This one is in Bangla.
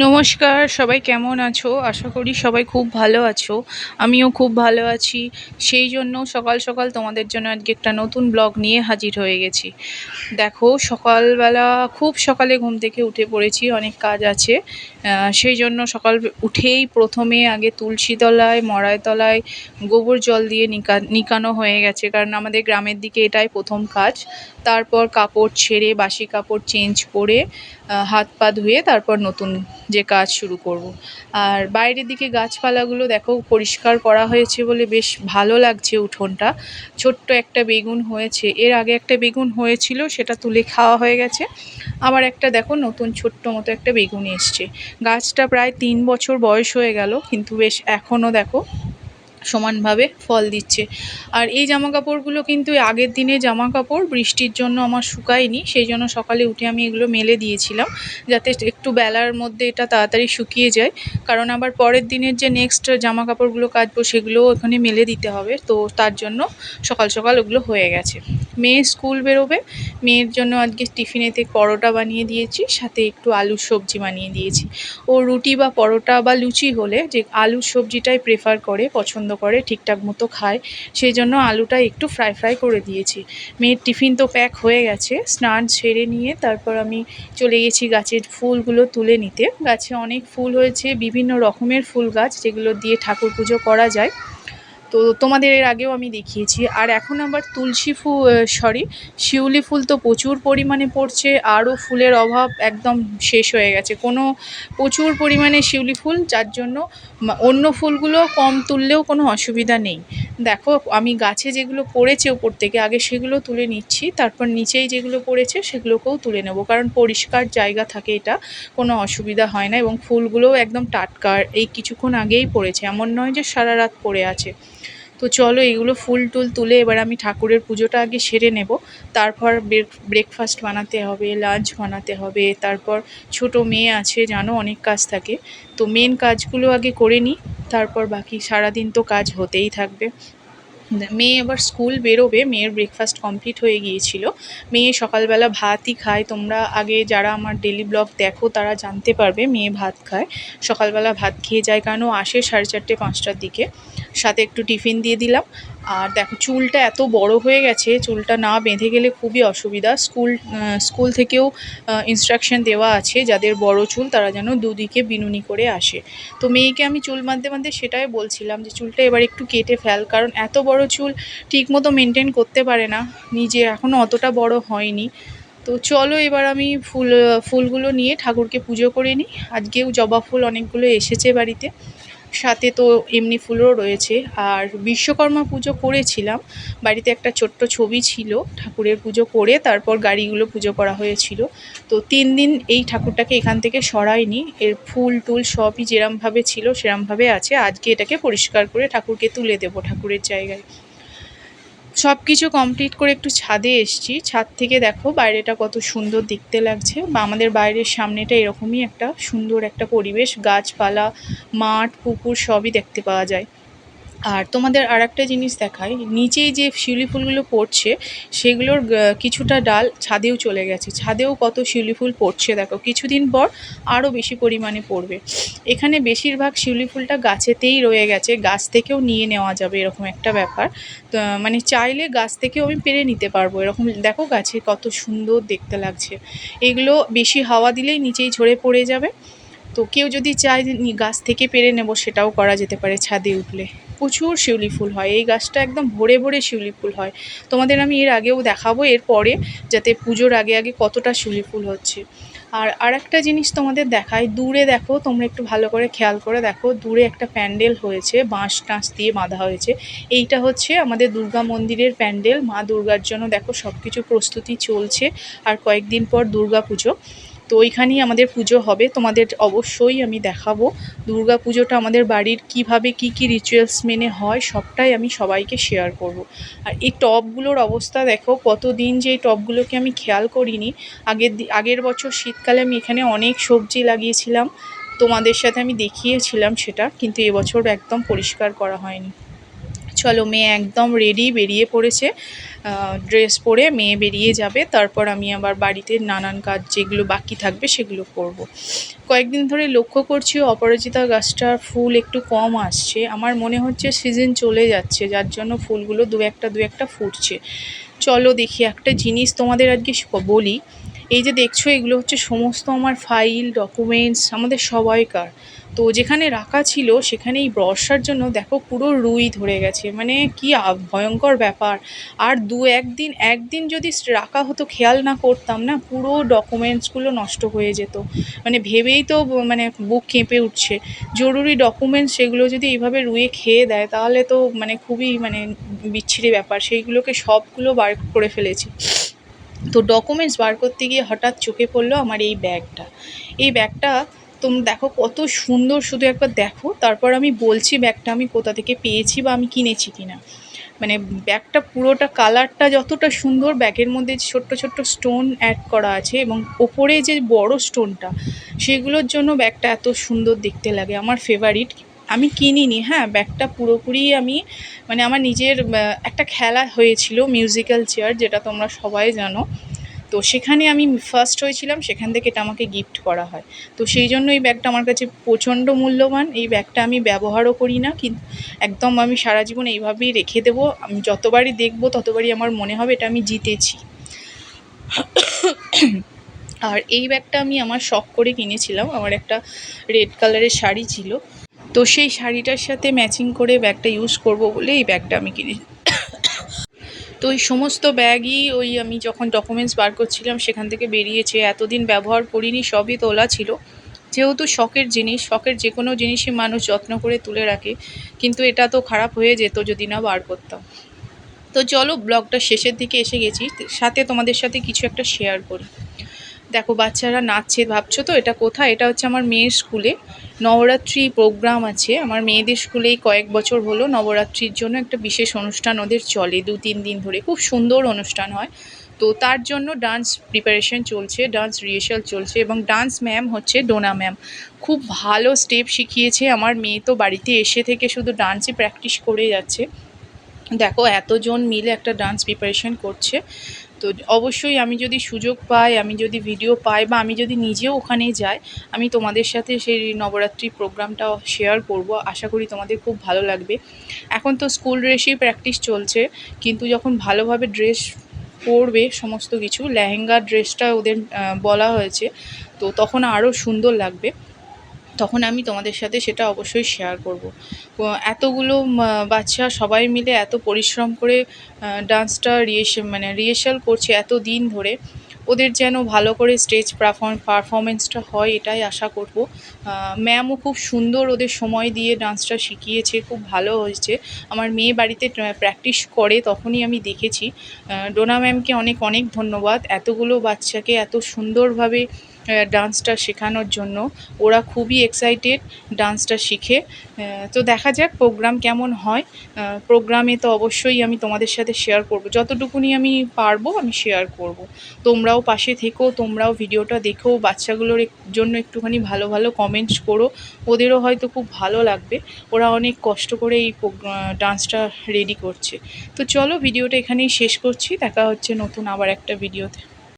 নমস্কার, সবাই কেমন আছো? আশা করি সবাই খুব ভালো আছো। আমিও খুব ভালো আছি। সেই জন্য সকাল সকাল তোমাদের জন্য আজকে একটা নতুন ব্লগ নিয়ে হাজির হয়ে গেছি। দেখো, সকালবেলা খুব সকালে ঘুম থেকে উঠে পড়েছি, অনেক কাজ আছে। সেই জন্য সকাল উঠেই প্রথমে আগে তুলসী তলায়, মড়াই তলায় গোবর জল দিয়ে নিকানো হয়ে গেছে, কারণ আমাদের গ্রামের দিকে এটাই প্রথম কাজ। তারপর কাপড় ছেড়ে বাসি কাপড় চেঞ্জ করে হাত পা ধুয়ে তারপর নতুন যে কাজ শুরু করব। আর বাইরের দিকে গাছপালাগুলো দেখো পরিষ্কার করা হয়েছে বলে বেশ ভালো লাগছে উঠোনটা। ছোট্ট একটা বেগুন হয়েছে, এর আগে একটা বেগুন হয়েছিল, সেটা তুলে খাওয়া হয়ে গেছে। আবার একটা দেখো নতুন ছোট্ট মতো একটা বেগুন এসছে। গাছটা প্রায় 3 বছর বয়স হয়ে গেল, কিন্তু বেশ এখনও দেখো সমানভাবে ফল দিচ্ছে। আর এই জামা কাপড়গুলো কিন্তু আগের দিনে জামা কাপড়, বৃষ্টির জন্য আমার শুকায়নি, সেই জন্য সকালে উঠে আমি এগুলো মেলে দিয়েছিলাম, যাতে একটু বেলার মধ্যে এটা তাড়াতাড়ি শুকিয়ে যায়। কারণ আবার পরের দিনের যে নেক্সট জামা কাপড়গুলো কাচবো সেগুলোও ওখানে মেলে দিতে হবে, তো তার জন্য সকাল সকাল ওগুলো হয়ে গেছে। মেয়ে স্কুল বেরোবে, মেয়ের জন্য আজকে টিফিনেতে পরোটা বানিয়ে দিয়েছি, সাথে একটু আলুর সবজি বানিয়ে দিয়েছি। ও রুটি বা পরোটা বা লুচি হলে যে আলুর সবজিটাই প্রেফার করে, পছন্দ করে, ঠিকঠাক মতো খায়, সেই জন্য আলুটা একটু ফ্রাই ফ্রাই করে দিয়েছি। মেয়ের টিফিন তো প্যাক হয়ে গেছে। স্নান সেরে নিয়ে তারপর আমি চলে গেছি গাছের ফুলগুলো তুলে নিতে। গাছে অনেক ফুল হয়েছে, বিভিন্ন রকমের ফুল গাছ, যেগুলো দিয়ে ঠাকুর পুজো করা যায়। তো তোমাদের এর আগেও আমি দেখিয়েছি। আর এখন আবার শিউলি ফুল তো প্রচুর পরিমাণে পড়ছে, আরও ফুলের অভাব একদম শেষ হয়ে গেছে। প্রচুর পরিমাণে শিউলি ফুল, যার জন্য অন্য ফুলগুলো কম তুললেও কোনো অসুবিধা নেই। দেখো, আমি গাছে যেগুলো পড়েছে ওপর থেকে আগে সেগুলো তুলে নিচ্ছি, তারপর নিচেই যেগুলো পড়েছে সেগুলোকেও তুলে নেব, কারণ পরিষ্কার জায়গা থাকে, এটা কোনো অসুবিধা হয় না। এবং ফুলগুলোও একদম টাটকা, এই কিছুক্ষণ আগেই পড়েছে, এমন নয় যে সারা রাত পড়ে আছে। তো চলো, এগুলো ফুল টুল তুলে এবার আমি ঠাকুরের পুজোটা আগে সেরে নেব। তারপর ব্রেকফাস্ট বানাতে হবে, লাঞ্চ বানাতে হবে, তারপর ছোট মেয়ে আছে, জানো অনেক কাজ থাকে। তো মেন কাজগুলো আগে করে নিই, তারপর বাকি সারাদিন তো কাজ হতেই থাকবে। মেয়ে এবার স্কুল বেরোবে, মেয়ের ব্রেকফাস্ট কমপ্লিট হয়ে গিয়েছিল। মেয়ে সকালবেলা ভাতই খায়, তোমরা আগে যারা আমার ডেলি ব্লগ দেখো তারা জানতে পারবে মেয়ে ভাত খায়। সকালবেলা ভাত খেয়ে যায়, কারণ ও আসে 4:30-5টার দিকে। সাথে একটু টিফিন দিয়ে দিলাম। আর দেখো, চুলটা এত বড় হয়ে গেছে, চুলটা না বেঁধে গেলে খুবই অসুবিধা। স্কুল থেকেও ইনস্ট্রাকশন দেওয়া আছে, যাদের বড় চুল তারা যেন দুদিকে বিনুনি করে আসে। তো মেয়েকে আমি চুল বাঁধতে বাঁধতে সেটাই বলছিলাম যে চুলটা এবার একটু কেটে ফেল, কারণ এত বড় চুল ঠিকমতো মেনটেন করতে পারে না, নিজে এখনও অতটা বড় হয়নি। তো চলো, এবার আমি ফুলগুলো নিয়ে ঠাকুরকে পুজো করে নিই। আজকেও জবা ফুল অনেকগুলো এসেছে বাড়িতে, সাথে তো এমনি ফুলও রয়েছে। আর বিশ্বকর্মা পুজো করেছিলাম, বাড়িতে একটা ছোট্ট ছবি ছিল, ঠাকুরের পুজো করে তারপর গাড়িগুলো পুজো করা হয়েছিল। তো 3 দিন এই ঠাকুরটাকে এখান থেকে সরাইনি, এর ফুল টুল সবই যেরমভাবে ছিল সেরমভাবে আছে। আজকে এটাকে পরিষ্কার করে ঠাকুরকে তুলে দেবো ঠাকুরের জায়গায়। সব কিছু কমপ্লিট করে একটু ছাদে এসেছি। ছাদ থেকে দেখো বাইরেটা কত সুন্দর দেখতে লাগছে, বা আমাদের বাইরের সামনেটা এরকমই একটা সুন্দর একটা পরিবেশ, গাছপালা, মাঠ, পুকুর সবই দেখতে পাওয়া যায়। আর তোমাদের আর একটা জিনিস দেখাই, নিচেই যে শিউলি ফুলগুলো পড়ছে সেগুলোর কিছুটা ডাল ছাদেও চলে গেছে, ছাদেও কত শিউলি ফুল পড়ছে দেখো, কিছুদিন পর আরও বেশি পরিমাণে পড়বে। এখানে বেশিরভাগ শিউলি ফুলটা গাছেতেই রয়ে গেছে, গাছ থেকেও নিয়ে নেওয়া যাবে, এরকম একটা ব্যাপার। তো মানে চাইলে গাছ থেকেও আমি পেরে নিতে পারবো, এরকম দেখো গাছে কত সুন্দর দেখতে লাগছে। এগুলো বেশি হাওয়া দিলেই নিচেই ঝরে পড়ে যাবে। তো কেউ যদি চায় যে গাছ থেকে পেরে নেব, সেটাও করা যেতে পারে ছাদে উঠলে। প্রচুর শিউলি ফুল হয়, এই গাছটা একদম ভরে ভরে শিউলি ফুল হয়। তোমাদের আমি এর আগেও দেখাবো এর পরে, যাতে পুজোর আগে আগে কতটা শিউলি ফুল হচ্ছে। আর একটা জিনিস তোমাদের দেখাই, দূরে দেখো, তোমরা একটু ভালো করে খেয়াল করে দেখো, দূরে একটা প্যান্ডেল হয়েছে, বাঁশ টাঁশ দিয়ে বাঁধা হয়েছে। এইটা হচ্ছে আমাদের দুর্গা মন্দিরের প্যান্ডেল, মা দুর্গার জন্য দেখো সব কিছু প্রস্তুতি চলছে। আর কয়েকদিন পর দুর্গা পুজো, তো ওইখানেই আমাদের পুজো হবে, তোমাদের অবশ্যই আমি দেখাবো দুর্গা পুজোটা আমাদের বাড়ির কিভাবে কি কি রিচুয়ালস মেনে হয়, সবটাই আমি সবাইকে শেয়ার করব। আর এই টবগুলোর অবস্থা দেখো, কতদিন যে এই টবগুলোকে আমি খেয়াল করিনি। আগের বছর শীতকালে আমি এখানে অনেক সবজি লাগিয়েছিলাম, তোমাদের সাথে আমি দেখিয়েছিলাম সেটা, কিন্তু এবছর একদম পরিষ্কার করা হয়নি। চলো, মেয়ে একদম রেডি, বেরিয়ে পড়েছে। ড্রেস পরে মেয়ে বেরিয়ে যাবে, তারপর আমি আবার বাড়িতে নানান কাজ যেগুলো বাকি থাকবে সেগুলো করব। কয়েকদিন ধরে লক্ষ্য করছি অপরাজিতা গাছটার ফুল একটু কম আসছে। আমার মনে হচ্ছে সিজন চলে যাচ্ছে, যার জন্য ফুলগুলো দু একটা ফুটছে। চলো দেখি, একটা জিনিস তোমাদের আজকে বলি। এই যে দেখছো, এগুলো হচ্ছে সমস্ত আমার ফাইল, ডকুমেন্টস, আমাদের সবাইকার। তো যেখানে রাখা ছিল সেখানে এই বর্ষার জন্য দেখো পুরো রুই ধরে গেছে, মানে কি ভয়ঙ্কর ব্যাপার। আর একদিন যদি রাখা হতো, খেয়াল না করতাম না, পুরো ডকুমেন্টসগুলো নষ্ট হয়ে যেত। মানে ভেবেই তো মানে বুক কেঁপে উঠছে। জরুরি ডকুমেন্টস সেগুলো যদি এইভাবে রুয়ে খেয়ে দেয়, তাহলে তো মানে খুবই মানে বিচ্ছিরি ব্যাপার। সেইগুলোকে সবগুলো বার করে ফেলেছি। তো ডকুমেন্টস বার করতে গিয়ে হঠাৎ চোখে পড়লো আমার এই ব্যাগটা। এই ব্যাগটা তোমরা দেখো কত সুন্দর, শুধু একবার দেখো, তারপর আমি বলছি ব্যাগটা আমি কোথা থেকে পেয়েছি বা আমি কিনেছি কিনা। মানে ব্যাগটা পুরোটা কালারটা যতটা সুন্দর, ব্যাগের মধ্যে ছোট্ট ছোট্ট স্টোন অ্যাড করা আছে, এবং ওপরে যে বড় স্টোনটা, সেগুলোর জন্য ব্যাগটা এত সুন্দর দেখতে লাগে। আমার ফেভারিট। আমি কিনিনি, হ্যাঁ, ব্যাগটা পুরোপুরি আমি মানে আমার নিজের একটা খেলা হয়েছিল মিউজিক্যাল চেয়ার, যেটা তোমরা সবাই জানো। তো সেখানে আমি ফার্স্ট হয়েছিলাম, সেখান থেকে এটা আমাকে গিফট করা হয়। তো সেই জন্য এই ব্যাগটা আমার কাছে প্রচণ্ড মূল্যবান। এই ব্যাগটা আমি ব্যবহারও করি না, কিন্তু একদম আমি সারা জীবন এইভাবেই রেখে দেবো। আমি যতবারই দেখবো ততবারই আমার মনে হবে এটা আমি জিতেছি। আর এই ব্যাগটা আমি আমার শখ করে কিনেছিলাম। আমার একটা রেড কালারের শাড়ি ছিল, তো সেই শাড়িটার সাথে ম্যাচিং করে ব্যাগটা ইউজ করব বলে এই ব্যাগটা আমি কিনে। তো ওই সমস্ত ব্যাগই ওই আমি যখন ডকুমেন্টস বার করছিলাম সেখান থেকে বেরিয়েছে। এতদিন ব্যবহার করিনি, সবই তোলা ছিল। যেহেতু শখের জিনিস, শখের যে কোনো জিনিসই মানুষ যত্ন করে তুলে রাখে, কিন্তু এটা তো খারাপ হয়ে যেত যদি না বার করতাম। তো চলো, ব্লগটা শেষের দিকে এসে গেছি, সাথে তোমাদের সাথে কিছু একটা শেয়ার করি। দেখো বাচ্চারা নাচছে, ভাবছো তো এটা কোথায়? এটা হচ্ছে আমার মেয়ের স্কুলে নবরাত্রি প্রোগ্রাম আছে। আমার মেয়েদের স্কুলেই কয়েক বছর হলো নবরাত্রির জন্য একটা বিশেষ অনুষ্ঠান ওদের চলে, 2-3 দিন ধরে, খুব সুন্দর অনুষ্ঠান হয়। তো তার জন্য ডান্স প্রিপারেশন চলছে, ডান্স রিহার্সাল চলছে, এবং ডান্স ম্যাম হচ্ছে ডোনা ম্যাম। খুব ভালো স্টেপ শিখিয়েছে। আমার মেয়ে তো বাড়িতে এসে থেকে শুধু ডান্সই প্র্যাকটিস করে যাচ্ছে। দেখো এতজন মিলে একটা ডান্স প্রিপারেশন করছে। তো অবশ্যই আমি যদি সুযোগ পাই, আমি যদি ভিডিও পাই, বা আমি যদি নিজেও ওখানে যাই, আমি তোমাদের সাথে সেই নবরাত্রি প্রোগ্রামটা শেয়ার করব। আশা করি তোমাদের খুব ভালো লাগবে। এখন তো স্কুল ড্রেসেই প্র্যাকটিস চলছে, কিন্তু যখন ভালোভাবে ড্রেস পরবে, সমস্ত কিছু লেহেঙ্গা ড্রেসটা ওদের বলা হয়েছে, তো তখন আরও সুন্দর লাগবে। তখন আমি তোমাদের সাথে সেটা অবশ্যই শেয়ার করব। এতগুলো বাচ্চা সবাই মিলে এত পরিশ্রম করে ডান্সটা রিহার্সাল করছে এত দিন ধরে। ওদের যেন ভালো করে স্টেজ পারফরমেন্সটা হয়, এটাই আশা করব। ম্যামও খুব সুন্দর ওদের সময় দিয়ে ডান্সটা শিখিয়েছে, খুব ভালো হয়েছে। আমার মেয়ে বাড়িতে প্র্যাকটিস করে, তখনই আমি দেখেছি। ডোনা ম্যামকে অনেক অনেক ধন্যবাদ এতগুলো বাচ্চাকে এত সুন্দরভাবে ডান্সটা শেখানোর জন্য। ওরা খুবই এক্সাইটেড ডান্সটা শিখে। তো দেখা যাক প্রোগ্রাম কেমন হয়। প্রোগ্রামে তো অবশ্যই আমি তোমাদের সাথে শেয়ার করব, যতটুকুনি আমি পারবো আমি শেয়ার করব। তোমরাও পাশে থেকো, তোমরাও ভিডিওটা দেখো, বাচ্চাগুলোর জন্য একটুখানি ভালো ভালো কমেন্টস করো, ওদেরও হয়তো খুব ভালো লাগবে। ওরা অনেক কষ্ট করে এই ডান্সটা রেডি করছে। তো চলো, ভিডিওটা এখানেই শেষ করছি। দেখা হচ্ছে নতুন আবার একটা ভিডিওতে।